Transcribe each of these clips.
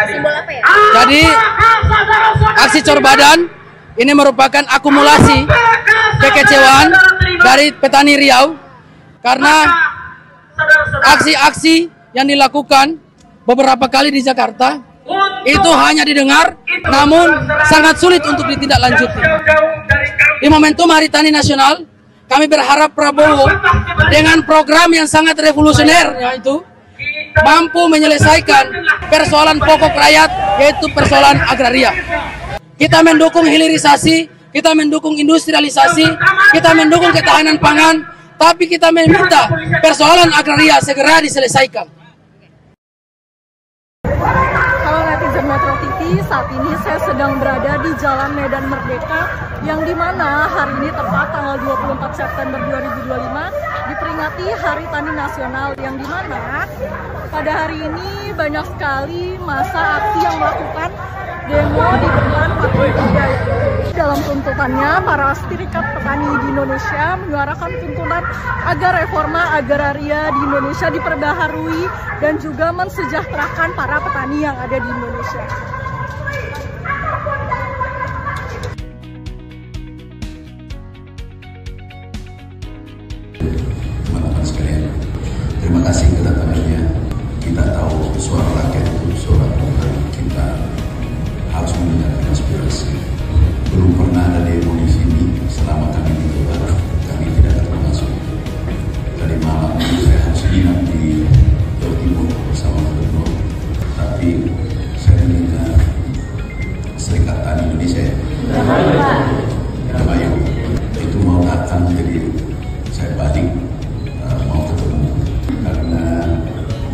Simbol apa ya? Jadi aksi cor badan ini merupakan akumulasi kekecewaan dari petani Riau karena aksi-aksi yang dilakukan beberapa kali di Jakarta itu hanya didengar, namun sangat sulit untuk ditindaklanjuti. Di momentum Hari Tani Nasional, kami berharap Prabowo dengan program yang sangat revolusioner, yaitu mampu menyelesaikan persoalan pokok rakyat, yaitu persoalan agraria. Kita mendukung hilirisasi, kita mendukung industrialisasi, kita mendukung ketahanan pangan, tapi kita meminta persoalan agraria segera diselesaikan. Metro TV, saat ini saya sedang berada di Jalan Medan Merdeka yang dimana hari ini tepat tanggal 24 September 2025 diperingati Hari Tani Nasional, yang dimana pada hari ini banyak sekali massa aksi yang melakukan demo di depan Patung Kuda. Dalam tuntutannya, para serikat petani di Indonesia menyuarakan tuntutan agar reforma agraria di Indonesia diperbaharui dan juga mensejahterakan para petani yang ada di Indonesia. Teman-teman sekalian, terima kasih kedatangannya. Kita tahu suara rakyat itu suara Tuhan. Kita harus mendengarkan aspirasi. Belum pernah ada demo di sini selama kami di Jawa. Kami tidak termasuk. Tadi malam saya harus nginap di Jawa Timur bersama Gubernur. Tapi saya minta Serikat Tani Indonesia itu mau datang, jadi saya balik mau ketemu karena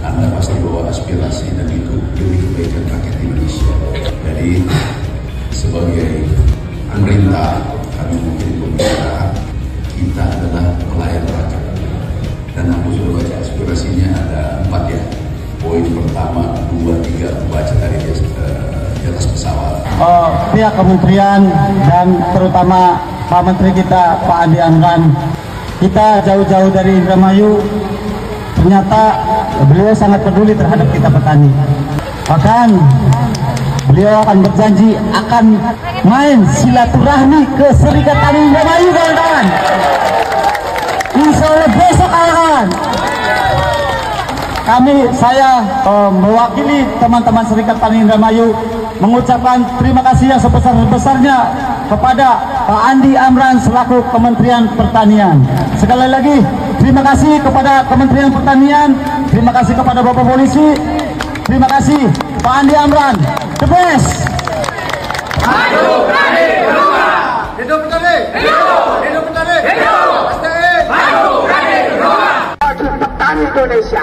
Anda pasti bawa aspirasi dan itu demi kebaikan rakyat Indonesia. Jadi sebagai pemerintah, kami mungkin pemerintah, kita adalah pelayan rakyat. Dan aku sudah baca aspirasinya ada 4 ya. Poin pertama, 2, 3 baca dari di atas pesawat. Pihak kementerian dan terutama Pak Menteri kita Pak Andi Amran, kita jauh-jauh dari Indramayu, ternyata beliau sangat peduli terhadap kita petani. Bahkan beliau akan berjanji akan main silaturahmi ke Serikat Tani Indramayu, kawan-kawan. Insya Allah besok, kawan-kawan. Saya mewakili teman-teman Serikat Tani Indramayu mengucapkan terima kasih yang sebesar-besarnya kepada Pak Andi Amran selaku Kementerian Pertanian. Sekali lagi terima kasih kepada Kementerian Pertanian, terima kasih kepada Bapak Polisi, terima kasih Pak Andi Amran, the best. Hidup petani, hidup petani, hidup petani, hidup petani, bagi petani Indonesia.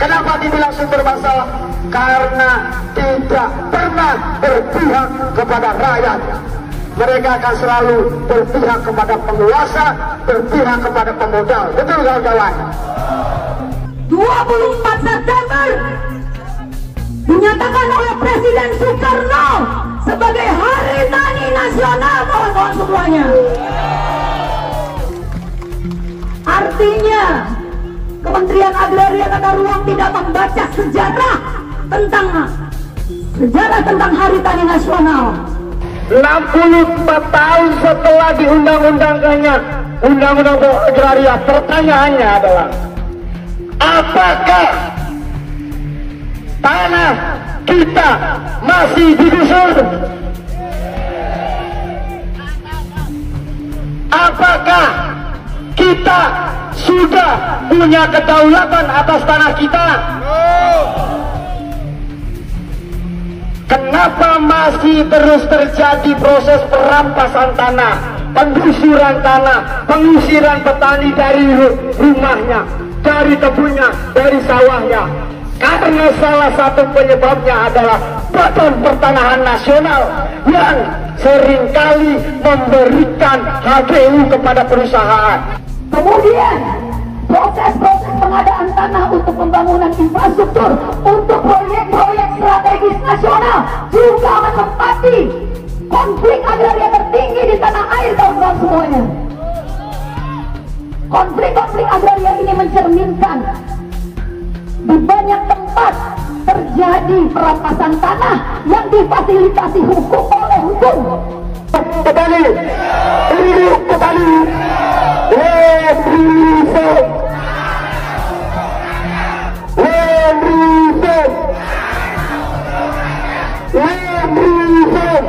Kenapa dibilang sumber masalah? Karena tidak pernah berpihak kepada rakyat. Mereka akan selalu berpihak kepada penguasa, berpihak kepada pemodal. Betul, kawan-kawan? 24 September dinyatakan oleh Presiden Soekarno sebagai Hari Tani Nasional, kawan-kawan semuanya. Artinya Kementerian Agraria Tata Ruang tidak membaca sejarah tentang Hari Tani Nasional. 64 tahun setelah diundang-undangkannya Undang-Undang Agraria, pertanyaannya adalah apakah tanah kita masih digusur? Apakah kita sudah punya kedaulatan atas tanah kita? Kenapa masih terus terjadi proses perampasan tanah, penggusuran tanah, pengusiran petani dari rumahnya, dari kebunnya, dari sawahnya? Karena salah satu penyebabnya adalah Badan Pertanahan Nasional yang seringkali memberikan HGU kepada perusahaan. Kemudian proses-proses pengadaan tanah untuk pembangunan infrastruktur untuk proyek-proyek strategis nasional juga menempati konflik agraria tertinggi di tanah air, kawan-kawan semuanya. Konflik-konflik agraria ini mencerminkan Di banyak tempat terjadi perampasan tanah yang difasilitasi hukum oleh hukum. Kembali, hidup kembali, Revolution, Revolution, Revolution.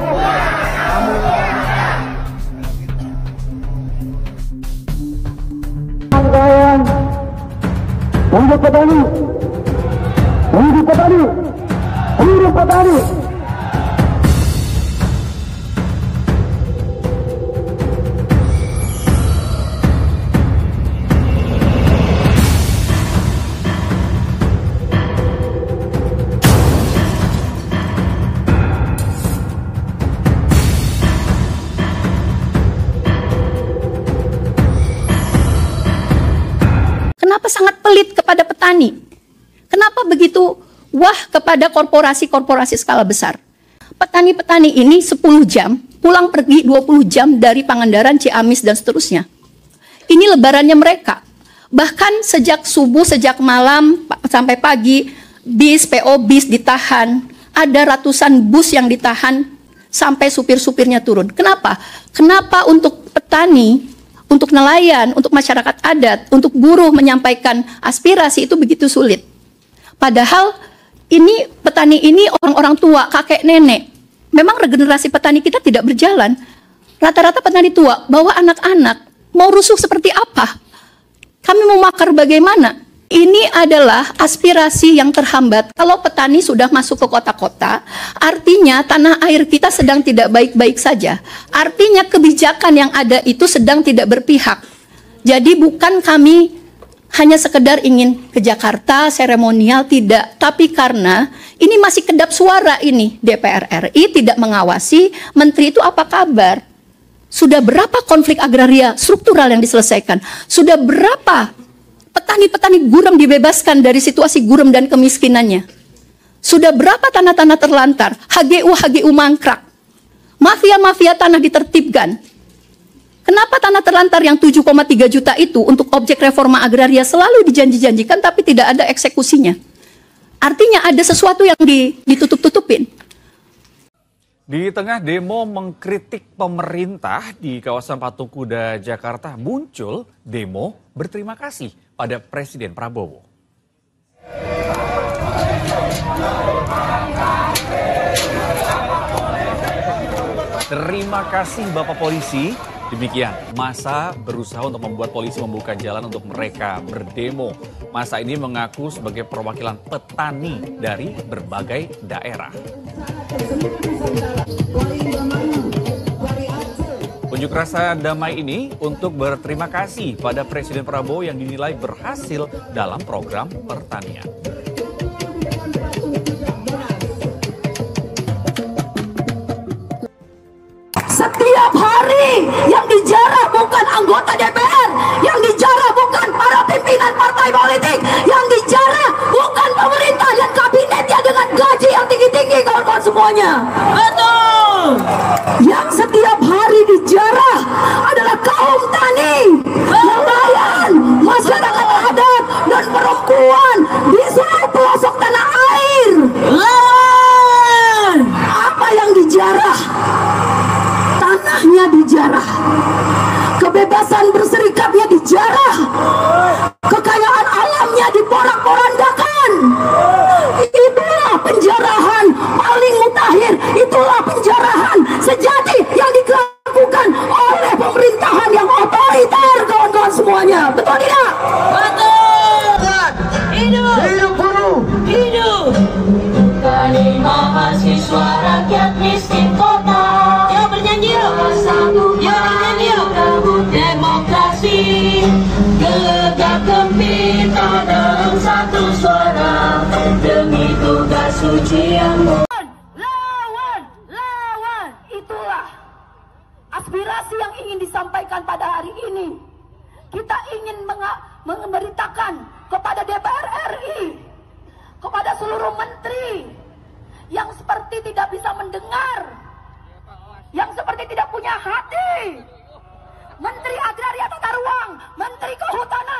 Hidup petani, hidup petani, hidup petani. Kenapa sangat pelit kepada petani? Kenapa begitu wah kepada korporasi-korporasi skala besar? Petani-petani ini 10 jam, pulang pergi 20 jam dari Pangandaran, Ciamis, dan seterusnya. Ini lebarannya mereka. Bahkan sejak subuh, sejak malam, sampai pagi, bis, PO bis ditahan. Ada ratusan bus yang ditahan sampai supir-supirnya turun. Kenapa? Kenapa untuk petani, untuk nelayan, untuk masyarakat adat, untuk buruh menyampaikan aspirasi itu begitu sulit? Padahal ini petani ini orang-orang tua, kakek nenek. Memang regenerasi petani kita tidak berjalan. Rata-rata petani tua bawa anak-anak, mau rusuh seperti apa? Kami mau makar bagaimana? Ini adalah aspirasi yang terhambat. Kalau petani sudah masuk ke kota-kota, artinya tanah air kita sedang tidak baik-baik saja. Artinya kebijakan yang ada itu sedang tidak berpihak. Jadi bukan kami hanya sekedar ingin ke Jakarta, seremonial, tidak. Tapi karena ini masih kedap suara ini, DPR RI tidak mengawasi, menteri itu apa kabar? Sudah berapa konflik agraria struktural yang diselesaikan? Sudah berapa petani-petani gurem dibebaskan dari situasi gurem dan kemiskinannya? Sudah berapa tanah-tanah terlantar? HGU mangkrak. Mafia-mafia tanah ditertibkan. Kenapa tanah terlantar yang 7,3 juta itu untuk objek reforma agraria selalu dijanji-janjikan tapi tidak ada eksekusinya? Artinya ada sesuatu yang ditutup-tutupin. Di tengah demo mengkritik pemerintah di kawasan Patung Kuda, Jakarta, muncul demo berterima kasih pada Presiden Prabowo. Terima kasih Bapak Polisi. Demikian, massa berusaha untuk membuat polisi membuka jalan untuk mereka berdemo. Massa ini mengaku sebagai perwakilan petani dari berbagai daerah. Unjuk rasa damai ini untuk berterima kasih pada Presiden Prabowo yang dinilai berhasil dalam program pertanian. Setiap hari yang dijarah bukan anggota DPR, yang dijarah bukan para pimpinan partai politik, yang dijarah bukan pemerintah dan kabinetnya dengan gaji yang tinggi-tinggi, kawan-kawan semuanya. Betul. Yang setiap hari dijarah adalah kaum tani, nelayan, masyarakat adat, dan perempuan di seluruh pelosok tanah air. Apa yang dijarah? Tanahnya dijarah, kebebasan berserikatnya dijarah, kekayaan alamnya diporak-porandakan. Itulah penjarahan paling mutakhir, itulah penjarahan sejati yang dilakukan oleh pemerintahan yang otoriter, kawan-kawan semuanya. Betul tidak? Betul. Hidup, hidup buruh, hidup. Petani mahasiswa rakyat miskin kota. Demokrasi gegap gempita dalam satu suara demi tugas suci yang lawan. Itulah aspirasi yang ingin disampaikan pada hari ini. Kita ingin memberitakan kepada DPR RI, kepada seluruh menteri yang seperti tidak bisa mendengar, yang seperti tidak punya hati. Menteri Agraria Tata Ruang, Menteri Kehutanan,